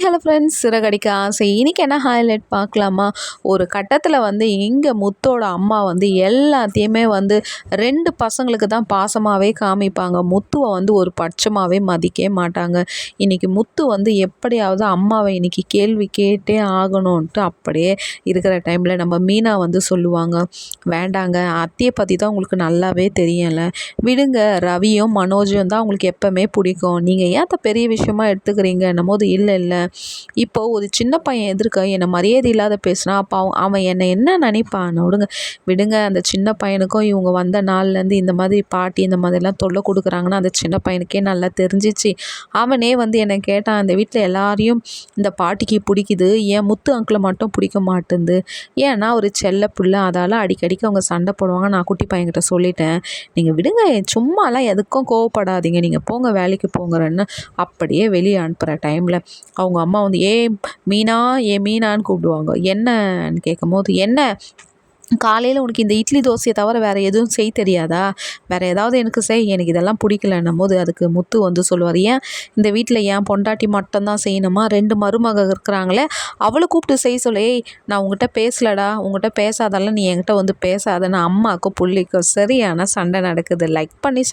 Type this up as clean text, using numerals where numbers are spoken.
Hello friends, Siragadikka ஆசை இன்னைக்கு என்ன ஹைலைட் பார்க்கலாமா? ஒரு கட்டத்தில் வந்து இங்கே முத்தோட அம்மா வந்து எல்லாத்தையுமே வந்து 2 பசங்களுக்கு தான் பாசமாகவே காமிப்பாங்க. முத்துவை வந்து ஒரு பட்சமாகவே மதிக்கவே மாட்டாங்க. இன்னைக்கு முத்து வந்து எப்படியாவது அம்மாவை இன்னைக்கு கேள்வி கேட்டே ஆகணும்ன்ட்டு அப்படியே இருக்கிற டைமில் நம்ம மீனா வந்து சொல்லுவாங்க, வேண்டாங்க அத்தையை பற்றி தான் உங்களுக்கு நல்லாவே தெரியல, விடுங்க, ரவியும் மனோஜும் தான் உங்களுக்கு எப்பவுமே பிடிக்கும், நீங்கள் ஏன் அதை பெரிய விஷயமா எடுத்துக்கிறீங்க என்னமோது. இல்லை இல்லை, இப்போ ஒரு சின்ன பையன் எதிர்க்க என்னை மரியாதை இல்லாத பேசுனா அப்போ அவன் என்னை என்ன நினைப்பான்? விடுங்க விடுங்க, அந்த சின்ன பையனுக்கும் இவங்க வந்த நாள்லேருந்து இந்த மாதிரி பாட்டி இந்த மாதிரிலாம் தொல்லை கொடுக்குறாங்கன்னா அந்த சின்ன பையனுக்கே நல்லா தெரிஞ்சிச்சு. அவனே வந்து என்னை கேட்டான், அந்த வீட்டில் எல்லாரையும் இந்த பாட்டிக்கு பிடிக்குது, ஏன் முத்து அங்கிளை மட்டும் பிடிக்க மாட்டேங்குது, ஏன்னா ஒரு செல்ல புள்ள, அதால் அடிக்கடிக்கு அவங்க சண்டை போடுவாங்க, நான் குட்டி பையன்கிட்ட சொல்லிட்டேன், நீங்கள் விடுங்க, சும்மாலாம் எதுக்கும் கோவப்படாதீங்க, நீங்கள் போங்க வேலைக்கு போங்கிறேன்னு அப்படியே வெளியே அனுப்புகிற டைமில் அவங்க அம்மா வந்து மீனா, மீனான்னு கூப்பிடுவாங்க. என்னன்னு கேட்கும்போது, என்ன காலையில் உனக்கு இந்த இட்லி தோசையை தவிர வேறு எதுவும் செய்ய தெரியாதா, வேறு ஏதாவது எனக்கு செய், எனக்கு இதெல்லாம் பிடிக்கலன்னும் போது அதுக்கு முத்து வந்து சொல்லுவார், ஏன் இந்த வீட்டில் ஏன் பொண்டாட்டி மட்டும்தான் செய்யணுமா, 2 மருமக இருக்கிறாங்களே அவளை கூப்பிட்டு செய்ய சொல்ல. ஏய், நான் உங்ககிட்ட பேசலடா, உங்ககிட்ட பேசாதெல்லாம் நீ என்கிட்ட வந்து பேசாதன்னு அம்மாவுக்கும் புள்ளிக்கும் சரியான சண்டை நடக்குது. லைக் பண்ணி